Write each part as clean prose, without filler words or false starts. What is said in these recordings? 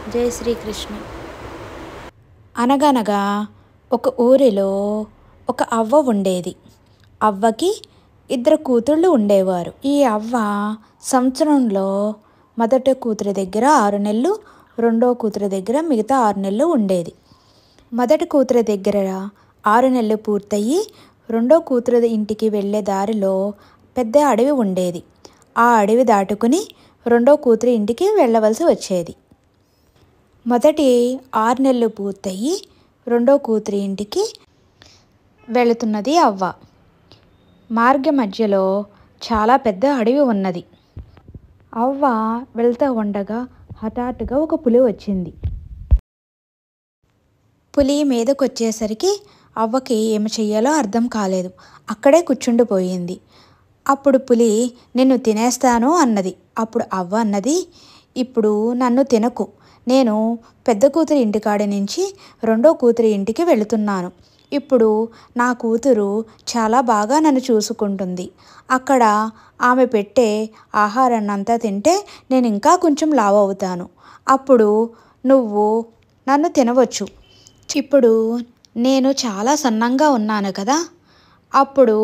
జై శ్రీకృష్ణ. అనగనగా ఒక ఊరిలో ఒక అవ్వ ఉండేది. అవ్వకి ఇద్దరు కూతుళ్ళు ఉండేవారు. ఈ అవ్వ సంవత్సరంలో మొదటి కూతురి దగ్గర 6 నెలలు, రెండో కూతురి దగ్గర మిగతా 6 నెలలు ఉండేది. మొదటి కూతురి దగ్గర 6 నెలలు పూర్తయి రెండో కూతురి ఇంటికి వెళ్ళే దారిలో పెద్ద అడవి ఉండేది. ఆ అడవి దాటుకుని రెండో కూతురి ఇంటికి వెళ్ళవలసి వచ్చేది. మొదటి 6 నెలలు పూర్తయి రెండో కూతురి ఇంటికి వెళుతున్నది అవ్వ. మార్గ మధ్యలో చాలా పెద్ద అడవి ఉన్నది. అవ్వ వెళ్తూ ఉండగా హఠాత్తుగా ఒక పులి వచ్చింది. పులి మీదకు వచ్చేసరికి అవ్వకి ఏమి చెయ్యాలో అర్థం కాలేదు. అక్కడే కూర్చుండిపోయింది. అప్పుడు పులి నిన్ను తినేస్తాను అన్నది. అప్పుడు అవ్వ అన్నది, ఇప్పుడు నన్ను తినకు, నేను పెద్ద కూతురి ఇంటికాడి నుంచి రెండో కూతురి ఇంటికి వెళుతున్నాను. ఇప్పుడు నా కూతురు చాలా బాగా నన్ను చూసుకుంటుంది. అక్కడ ఆమె పెట్టే ఆహారాన్ని అంతా తింటే నేను ఇంకా కొంచెం లావు అవుతాను. అప్పుడు నువ్వు నన్ను తినవచ్చు. ఇప్పుడు నేను చాలా సన్నంగా ఉన్నాను కదా, అప్పుడు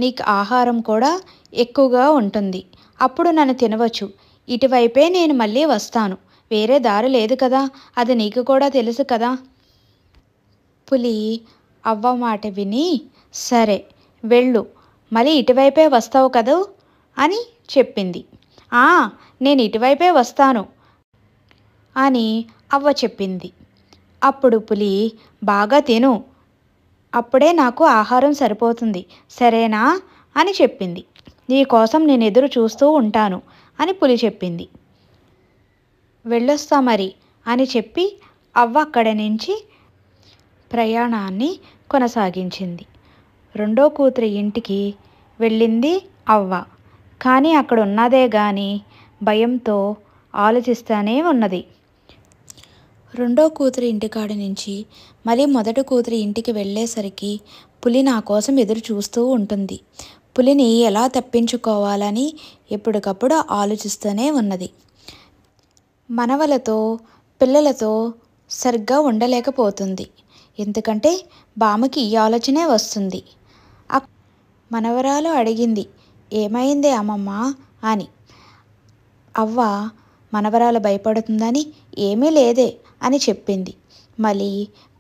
నీకు ఆహారం కూడా ఎక్కువగా ఉంటుంది. అప్పుడు నన్ను తినవచ్చు. ఇటువైపే నేను మళ్ళీ వస్తాను, వేరే దారి లేదు కదా, అది నీకు కూడా తెలుసు కదా. పులి అవ్వ మాట విని, సరే వెళ్ళు, మళ్ళీ ఇటువైపే వస్తావు కదూ అని చెప్పింది. నేను ఇటువైపే వస్తాను అని అవ్వ చెప్పింది. అప్పుడు పులి బాగా తిను, అప్పుడే నాకు ఆహారం సరిపోతుంది, సరేనా అని చెప్పింది. నీకోసం నేను ఎదురు చూస్తూ ఉంటాను అని పులి చెప్పింది. వెళ్ళొస్తా మరి అని చెప్పి అవ్వ అక్కడి నుంచి ప్రయాణాన్ని కొనసాగించింది. రెండో కూతురి ఇంటికి వెళ్ళింది అవ్వ. కానీ అక్కడ ఉన్నదే కానీ భయంతో ఆలోచిస్తూనే ఉన్నది. రెండో కూతురి ఇంటికాడి నుంచి మళ్ళీ మొదటి కూతురి ఇంటికి వెళ్ళేసరికి పులి నా కోసం ఎదురు చూస్తూ ఉంటుంది. పులిని ఎలా తప్పించుకోవాలని ఎప్పటికప్పుడు ఆలోచిస్తూనే ఉన్నది. మనవలతో పిల్లలతో సరిగ్గా ఉండలేకపోతుంది. ఎందుకంటే బామకి ఈ ఆలోచనే వస్తుంది. మనవరాలు అడిగింది, ఏమైంది అమ్మమ్మ అని. అవ్వ మనవరాలు భయపడుతుందని ఏమీ లేదే అని చెప్పింది. మళ్ళీ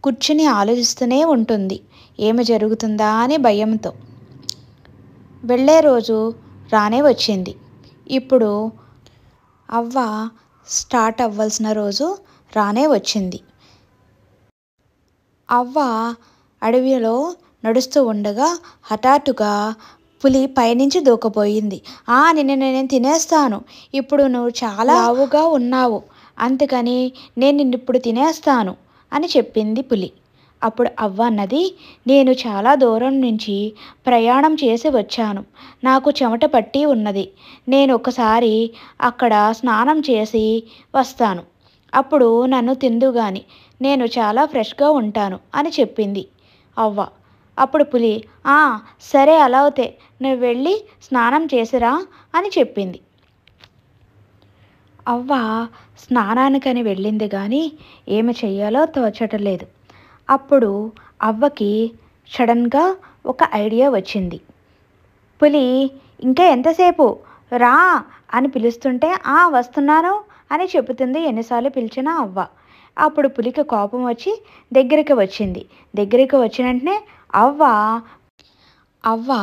కూర్చుని ఆలోచిస్తూనే ఉంటుంది ఏమి జరుగుతుందా అని భయంతో. వెళ్ళే రోజు రానే వచ్చింది. ఇప్పుడు అవ్వ స్టార్ట్ అవ్వాల్సిన రోజు రానే వచ్చింది. అవ్వ అడవిలో నడుస్తూ ఉండగా హఠాత్తుగా పులి పైనుంచి దూకపోయింది. నిన్ను నేను తినేస్తాను, ఇప్పుడు నువ్వు చాలా లావుగా ఉన్నావు, అందుకని నేను నిన్ను ఇప్పుడు తినేస్తాను అని చెప్పింది పులి. అప్పుడు అవ్వ అన్నది, నేను చాలా దూరం నుంచి ప్రయాణం చేసి వచ్చాను, నాకు చెమట పట్టి ఉన్నది, నేను ఒకసారి అక్కడ స్నానం చేసి వస్తాను, అప్పుడు నన్ను తిందుగాని, నేను చాలా ఫ్రెష్గా ఉంటాను అని చెప్పింది అవ్వ. అప్పుడు పులి, సరే అలా అవుతే నువ్వు వెళ్ళి స్నానం చేసిరా అని చెప్పింది. అవ్వ స్నానానికని వెళ్ళింది కానీ ఏమి చెయ్యాలో తోచటలేదు. అప్పుడు అవ్వకి సడన్గా ఒక ఐడియా వచ్చింది. పులి ఇంకా ఎంతసేపు రా అని పిలుస్తుంటే వస్తున్నాను అని చెబుతుంది ఎన్నిసార్లు పిలిచినా అవ్వ. అప్పుడు పులికి కోపం వచ్చి దగ్గరికి వచ్చింది. దగ్గరికి వచ్చిన వెంటనే అవ్వ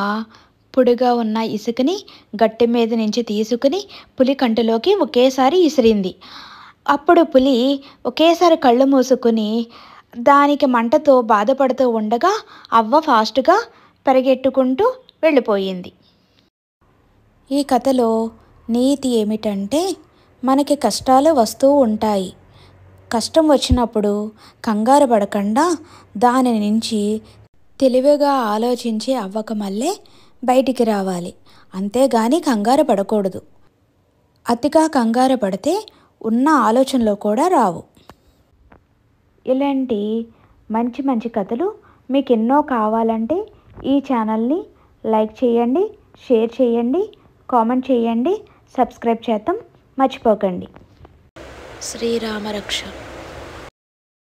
పొడిగా ఉన్న ఇసుకని గట్టి మీద నుంచి తీసుకుని పులి కంటిలోకి ఒకేసారి ఇసిరింది. అప్పుడు పులి ఒకేసారి కళ్ళు మూసుకుని దానికి మంటతో బాధపడుతూ ఉండగా అవ్వ ఫాస్ట్గా పరిగెట్టుకుంటూ వెళ్ళిపోయింది. ఈ కథలో నీతి ఏమిటంటే, మనకి కష్టాలు వస్తూ ఉంటాయి. కష్టం వచ్చినప్పుడు కంగారు పడకుండా దాని నుంచి తెలివిగా ఆలోచించి అవ్వక మళ్ళీ బయటికి రావాలి, అంతేగాని కంగారు పడకూడదు. అతిగా కంగారు పడితే ఉన్న ఆలోచనలు కూడా రావు. ఇలాంటి మంచి మంచి కథలు మీకు ఎన్నో కావాలంటే ఈ ఛానల్ని లైక్ చేయండి, షేర్ చేయండి, కామెంట్ చేయండి, సబ్స్క్రైబ్ చేద్దాం మర్చిపోకండి. శ్రీరామరక్ష.